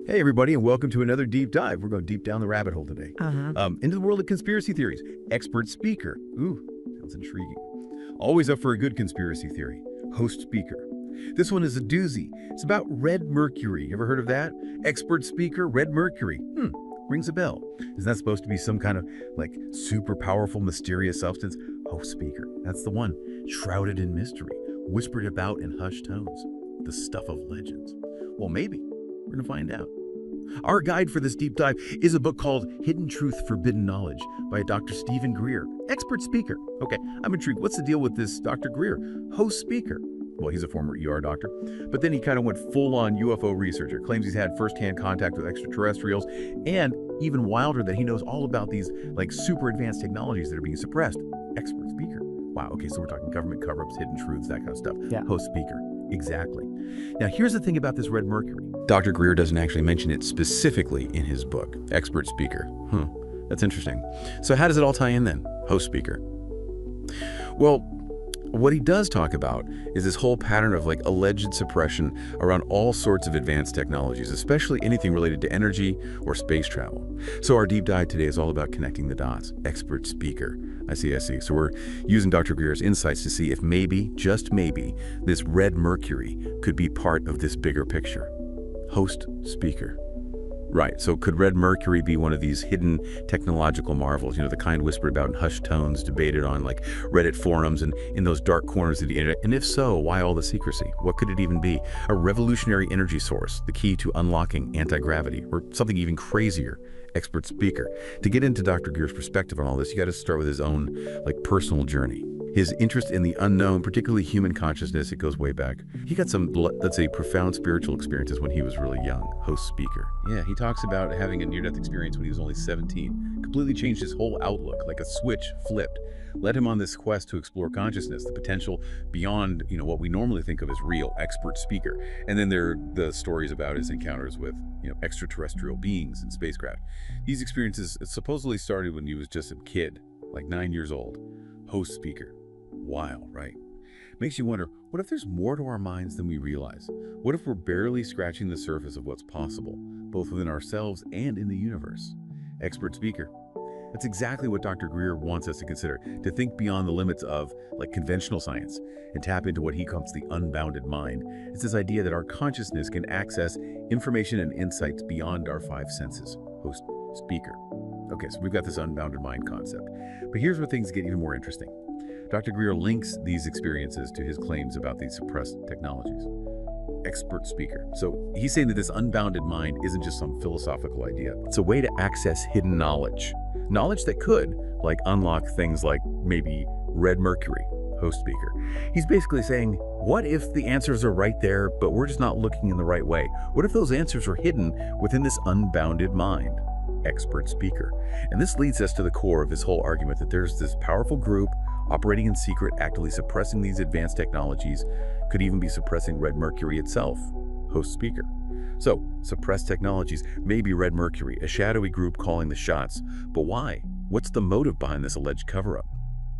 Hey, everybody, and welcome to another deep dive. We're going deep down the rabbit hole today. Into the world of conspiracy theories. Expert speaker. Ooh, sounds intriguing. Always up for a good conspiracy theory. Host speaker. This one is a doozy. It's about red mercury. Ever heard of that? Expert speaker, red mercury. Rings a bell. Isn't that supposed to be some kind of, like, super powerful, mysterious substance? Host speaker. That's the one. Shrouded in mystery. Whispered about in hushed tones. The stuff of legends. Well, maybe. We're going to find out. Our guide for this deep dive is a book called Hidden Truth, Forbidden Knowledge by Dr. Stephen Greer, expert speaker. Okay, I'm intrigued. What's the deal with this Dr. Greer? Host speaker. Well, he's a former ER doctor, but then he kind of went full-on UFO researcher, claims he's had first-hand contact with extraterrestrials, and even wilder that he knows all about these like super advanced technologies that are being suppressed. Expert speaker. Wow, okay, so we're talking government cover-ups, hidden truths, that kind of stuff. Yeah. Host speaker. Exactly. Now, here's the thing about this red mercury. Dr. Greer doesn't actually mention it specifically in his book, Expert Speaker. That's interesting. So how does it all tie in then? Host speaker. Well, what he does talk about is this whole pattern of like alleged suppression around all sorts of advanced technologies, especially anything related to energy or space travel. So our deep dive today is all about connecting the dots. Expert speaker. I see. So we're using Dr. Greer's insights to see if maybe, just maybe, this red mercury could be part of this bigger picture. Host speaker. Right, so could red mercury be one of these hidden technological marvels, the kind whispered about in hushed tones, debated on like Reddit forums and in those dark corners of the internet? And if so, why all the secrecy? What could it even be? A revolutionary energy source, the key to unlocking anti-gravity, or something even crazier? Expert speaker. To get into Dr. Greer's perspective on all this, you got to start with his own personal journey. His interest in the unknown, particularly human consciousness, it goes way back. He got some, let's say, profound spiritual experiences when he was really young. Host speaker. Yeah, he talks about having a near-death experience when he was only 17. Completely changed his whole outlook, like a switch flipped. Led him on this quest to explore consciousness, the potential beyond, what we normally think of as real. Expert speaker. And then there are the stories about his encounters with, extraterrestrial beings and spacecraft. These experiences supposedly started when he was just a kid, like 9 years old. Host speaker. Wild, right? Makes you wonder, what if there's more to our minds than we realize? What if we're barely scratching the surface of what's possible, both within ourselves and in the universe? Expert speaker. That's exactly what Dr. Greer wants us to consider, to think beyond the limits of conventional science and tap into what he calls the unbounded mind. It's this idea that our consciousness can access information and insights beyond our five senses. Host speaker. Okay, so we've got this unbounded mind concept. But here's where things get even more interesting. Dr. Greer links these experiences to his claims about these suppressed technologies. Expert speaker. So he's saying that this unbounded mind isn't just some philosophical idea. It's a way to access hidden knowledge. Knowledge that could, unlock things like maybe red mercury. Host speaker. He's basically saying, what if the answers are right there, but we're just not looking in the right way? What if those answers are hidden within this unbounded mind? Expert speaker. And this leads us to the core of his whole argument that there's this powerful group operating in secret, actively suppressing these advanced technologies, could even be suppressing red mercury itself. Host speaker. So, suppressed technologies may be red mercury, a shadowy group calling the shots. But why? What's the motive behind this alleged cover-up?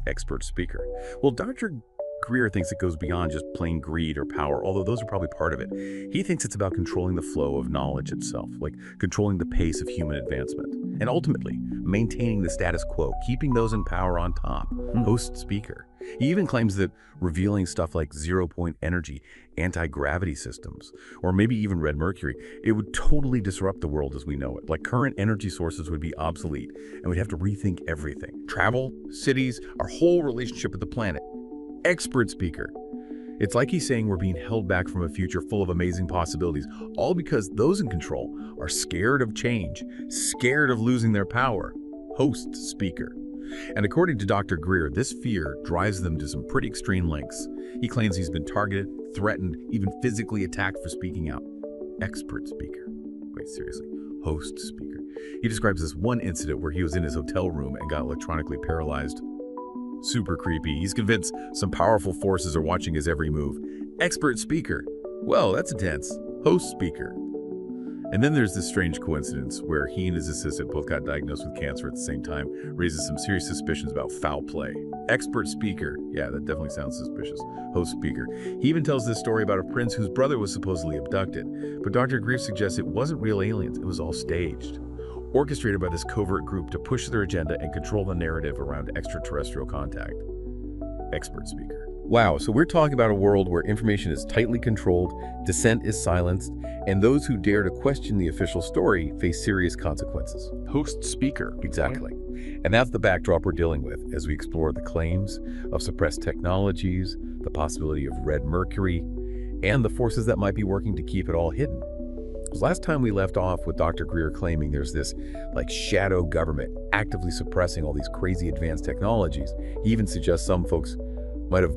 Expert speaker. Well, Dr. Greer thinks it goes beyond just plain greed or power, although those are probably part of it. He thinks it's about controlling the flow of knowledge itself, like controlling the pace of human advancement, and ultimately maintaining the status quo, keeping those in power on top. Host speaker. He even claims that revealing stuff like zero-point energy, anti-gravity systems, or maybe even red mercury, it would totally disrupt the world as we know it. Like current energy sources would be obsolete, and we'd have to rethink everything. Travel, cities, our whole relationship with the planet. Expert speaker. It's like he's saying we're being held back from a future full of amazing possibilities, all because those in control are scared of change, scared of losing their power. Host speaker. And according to Dr. Greer, this fear drives them to some pretty extreme lengths. He claims he's been targeted, threatened, even physically attacked for speaking out. Expert speaker. Wait, seriously. Host speaker. He describes this one incident where he was in his hotel room and got electronically paralyzed. Super creepy. He's convinced some powerful forces are watching his every move. Expert speaker. Well, that's intense. Host speaker. And then there's this strange coincidence where he and his assistant both got diagnosed with cancer at the same time, raises some serious suspicions about foul play. Expert speaker. Yeah, that definitely sounds suspicious. Host speaker. He even tells this story about a prince whose brother was supposedly abducted. But Dr. Greer suggests it wasn't real aliens, it was all staged, orchestrated by this covert group to push their agenda and control the narrative around extraterrestrial contact. Expert speaker. Wow, so we're talking about a world where information is tightly controlled, dissent is silenced, and those who dare to question the official story face serious consequences. Host speaker. Exactly. And that's the backdrop we're dealing with as we explore the claims of suppressed technologies, the possibility of red mercury, and the forces that might be working to keep it all hidden. Because last time we left off with Dr. Greer claiming there's this shadow government actively suppressing all these crazy advanced technologies. He even suggests some folks might have,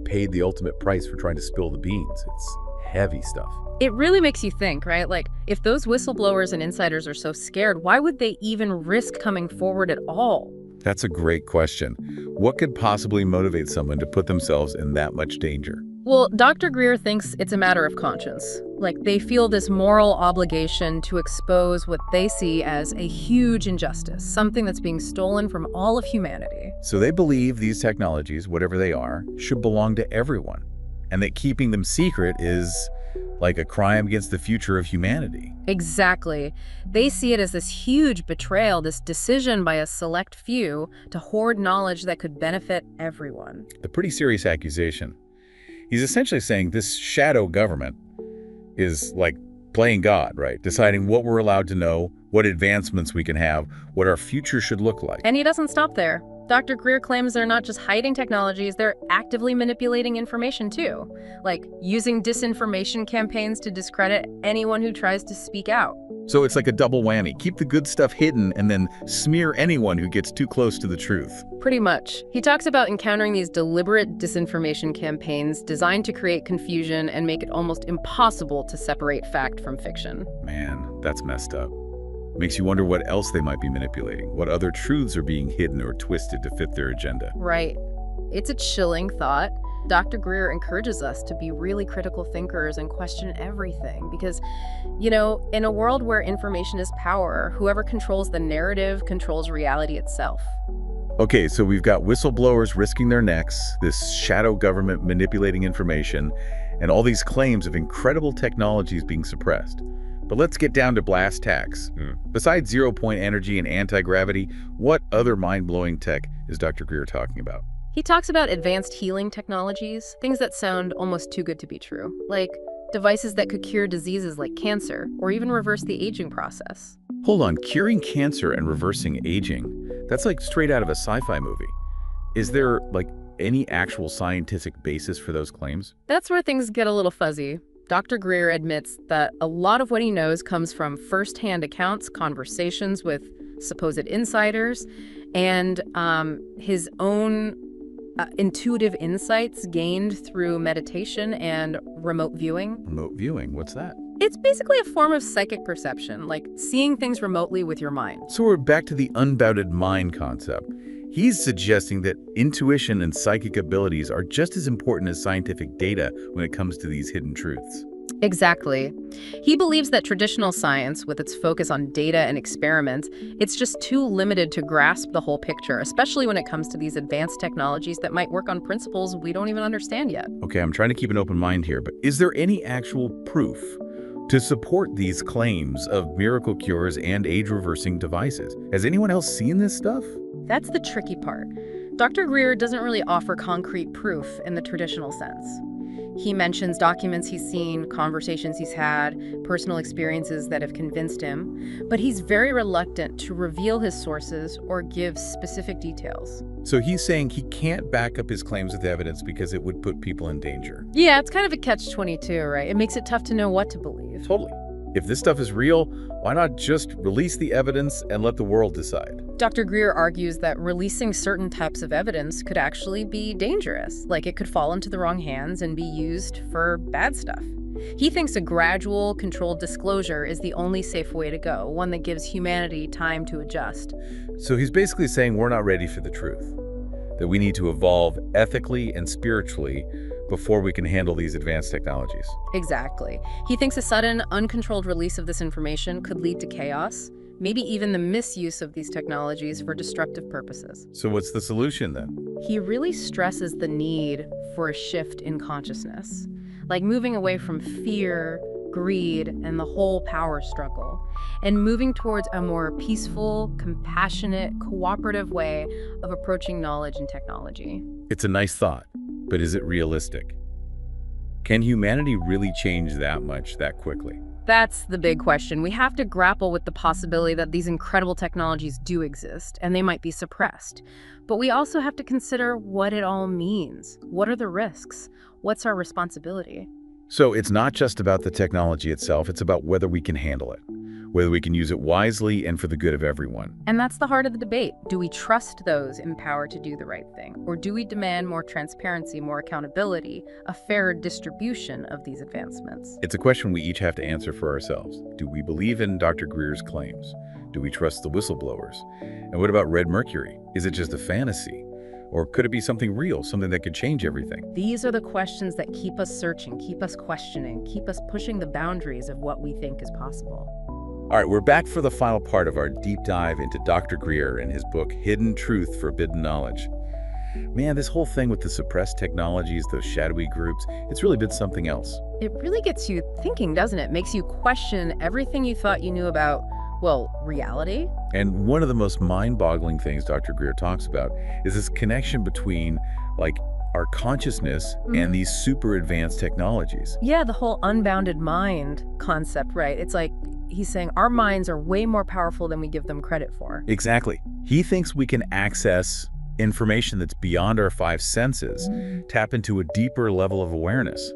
paid the ultimate price for trying to spill the beans. It's heavy stuff. It really makes you think, right? If those whistleblowers and insiders are so scared, why would they even risk coming forward at all? That's a great question. What could possibly motivate someone to put themselves in that much danger? Well, Dr. Greer thinks it's a matter of conscience. They feel this moral obligation to expose what they see as a huge injustice, something that's being stolen from all of humanity. So they believe these technologies, whatever they are, should belong to everyone, and that keeping them secret is like a crime against the future of humanity. Exactly. They see it as this huge betrayal, this decision by a select few to hoard knowledge that could benefit everyone. A pretty serious accusation. He's essentially saying this shadow government is like playing God, right? Deciding what we're allowed to know, what advancements we can have, what our future should look like. And he doesn't stop there. Dr. Greer claims they're not just hiding technologies, they're actively manipulating information too, using disinformation campaigns to discredit anyone who tries to speak out. So it's like a double whammy. Keep the good stuff hidden and then smear anyone who gets too close to the truth. Pretty much. He talks about encountering these deliberate disinformation campaigns designed to create confusion and make it almost impossible to separate fact from fiction. Man, that's messed up. Makes you wonder what else they might be manipulating, what other truths are being hidden or twisted to fit their agenda. Right. It's a chilling thought. Dr. Greer encourages us to be really critical thinkers and question everything because, in a world where information is power, whoever controls the narrative controls reality itself. Okay, so we've got whistleblowers risking their necks, this shadow government manipulating information, and all these claims of incredible technologies being suppressed. But let's get down to brass tacks. Besides zero-point energy and anti-gravity, what other mind-blowing tech is Dr. Greer talking about? He talks about advanced healing technologies, things that sound almost too good to be true, like devices that could cure diseases like cancer or even reverse the aging process. Hold on, curing cancer and reversing aging? That's straight out of a sci-fi movie. Is there, any actual scientific basis for those claims? That's where things get a little fuzzy. Dr. Greer admits that a lot of what he knows comes from first-hand accounts, conversations with supposed insiders, and his own intuitive insights gained through meditation and remote viewing. Remote viewing? What's that? It's basically a form of psychic perception, like seeing things remotely with your mind. So we're back to the unbounded mind concept. He's suggesting that intuition and psychic abilities are just as important as scientific data when it comes to these hidden truths. Exactly. He believes that traditional science, with its focus on data and experiments, it's just too limited to grasp the whole picture, especially when it comes to these advanced technologies that might work on principles we don't even understand yet. Okay, I'm trying to keep an open mind here, but is there any actual proof to support these claims of miracle cures and age-reversing devices? Has anyone else seen this stuff? That's the tricky part. Dr. Greer doesn't really offer concrete proof in the traditional sense. He mentions documents he's seen, conversations he's had, personal experiences that have convinced him, but he's very reluctant to reveal his sources or give specific details. So he's saying he can't back up his claims with evidence because it would put people in danger. Yeah, it's kind of a catch-22, right? It makes it tough to know what to believe. Totally. If this stuff is real, why not just release the evidence and let the world decide? Dr. Greer argues that releasing certain types of evidence could actually be dangerous, like it could fall into the wrong hands and be used for bad stuff. He thinks a gradual, controlled disclosure is the only safe way to go, one that gives humanity time to adjust. So he's basically saying we're not ready for the truth, that we need to evolve ethically and spiritually before we can handle these advanced technologies. Exactly. He thinks a sudden, uncontrolled release of this information could lead to chaos, maybe even the misuse of these technologies for destructive purposes. So what's the solution then? He really stresses the need for a shift in consciousness, like moving away from fear, greed, and the whole power struggle, and moving towards a more peaceful, compassionate, cooperative way of approaching knowledge and technology. It's a nice thought, but is it realistic? Can humanity really change that much that quickly? That's the big question. We have to grapple with the possibility that these incredible technologies do exist, and they might be suppressed. But we also have to consider what it all means. What are the risks? What's our responsibility? So it's not just about the technology itself, it's about whether we can handle it, whether we can use it wisely and for the good of everyone. And that's the heart of the debate. Do we trust those in power to do the right thing? Or do we demand more transparency, more accountability, a fairer distribution of these advancements? It's a question we each have to answer for ourselves. Do we believe in Dr. Greer's claims? Do we trust the whistleblowers? And what about Red Mercury? Is it just a fantasy? Or could it be something real, something that could change everything? These are the questions that keep us searching, keep us questioning, keep us pushing the boundaries of what we think is possible. All right, we're back for the final part of our deep dive into Dr. Greer and his book, Hidden Truth, Forbidden Knowledge. Man, this whole thing with the suppressed technologies, those shadowy groups, it's really been something else. It really gets you thinking, doesn't it? Makes you question everything you thought you knew about, well, reality. And one of the most mind-boggling things Dr. Greer talks about is this connection between, like, our consciousness and these super advanced technologies. Yeah, the whole unbounded mind concept, right? It's like he's saying our minds are way more powerful than we give them credit for. Exactly. He thinks we can access information that's beyond our five senses, tap into a deeper level of awareness.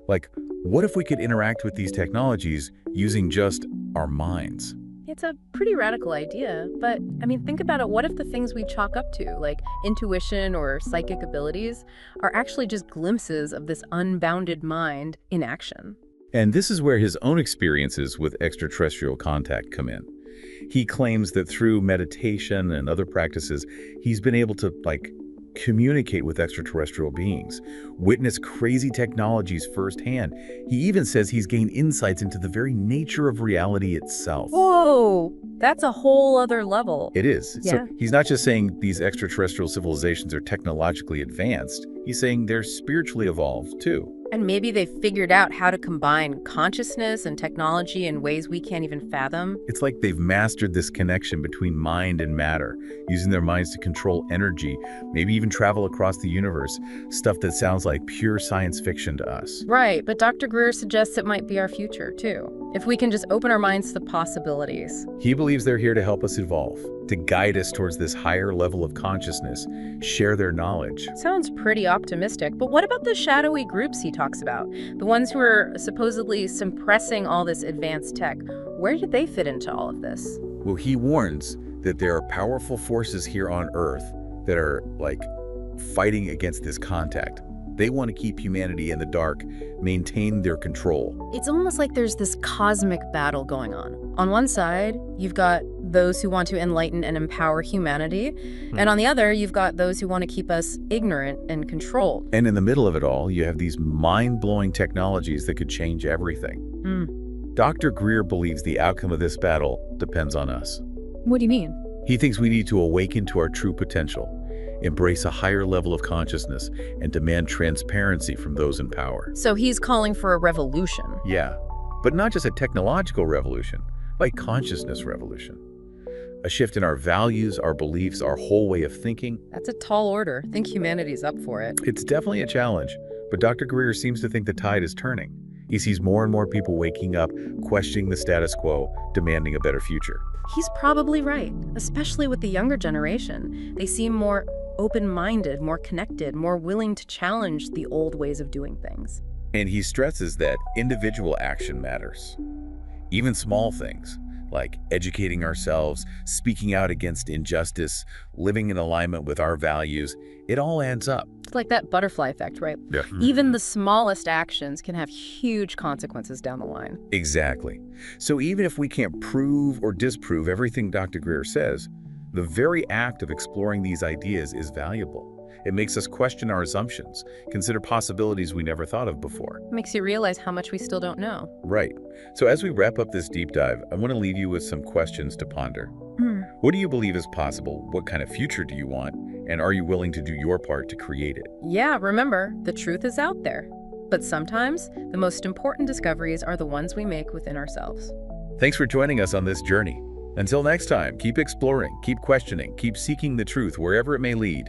Like, what if we could interact with these technologies using just our minds? It's a pretty radical idea, but I mean, think about it. What if the things we chalk up to, like intuition or psychic abilities, are actually just glimpses of this unbounded mind in action? And this is where his own experiences with extraterrestrial contact come in. He claims that through meditation and other practices, he's been able to, like, communicate with extraterrestrial beings, witness crazy technologies firsthand. He even says he's gained insights into the very nature of reality itself. Whoa, that's a whole other level. It is. Yeah. So he's not just saying these extraterrestrial civilizations are technologically advanced. He's saying they're spiritually evolved, too. And maybe they figured out how to combine consciousness and technology in ways we can't even fathom. It's like they've mastered this connection between mind and matter, using their minds to control energy, maybe even travel across the universe, stuff that sounds like pure science fiction to us. Right, but Dr. Greer suggests it might be our future, too, if we can just open our minds to the possibilities. He believes they're here to help us evolve, to guide us towards this higher level of consciousness, share their knowledge. Sounds pretty optimistic, but what about the shadowy groups he talks about? The ones who are supposedly suppressing all this advanced tech. Where did they fit into all of this? Well, he warns that there are powerful forces here on Earth that are, like, fighting against this contact. They want to keep humanity in the dark, maintain their control. It's almost like there's this cosmic battle going on. On one side, you've got those who want to enlighten and empower humanity, and on the other, you've got those who want to keep us ignorant and controlled. And in the middle of it all, you have these mind-blowing technologies that could change everything. Dr. Greer believes the outcome of this battle depends on us. What do you mean? He thinks we need to awaken to our true potential, embrace a higher level of consciousness, and demand transparency from those in power. So he's calling for a revolution. Yeah, but not just a technological revolution, like consciousness revolution. A shift in our values, our beliefs, our whole way of thinking. That's a tall order. I think humanity's up for it. It's definitely a challenge, but Dr. Greer seems to think the tide is turning. He sees more and more people waking up, questioning the status quo, demanding a better future. He's probably right, especially with the younger generation. They seem more open-minded, more connected, more willing to challenge the old ways of doing things. And he stresses that individual action matters. Even small things, like educating ourselves, speaking out against injustice, living in alignment with our values, it all adds up. It's like that butterfly effect, right? Yeah. Even the smallest actions can have huge consequences down the line. Exactly. So even if we can't prove or disprove everything Dr. Greer says, the very act of exploring these ideas is valuable. It makes us question our assumptions, consider possibilities we never thought of before. Makes you realize how much we still don't know. Right. So as we wrap up this deep dive, I want to leave you with some questions to ponder. Hmm. What do you believe is possible? What kind of future do you want? And are you willing to do your part to create it? Yeah, remember, the truth is out there. But sometimes, the most important discoveries are the ones we make within ourselves. Thanks for joining us on this journey. Until next time, keep exploring, keep questioning, keep seeking the truth wherever it may lead.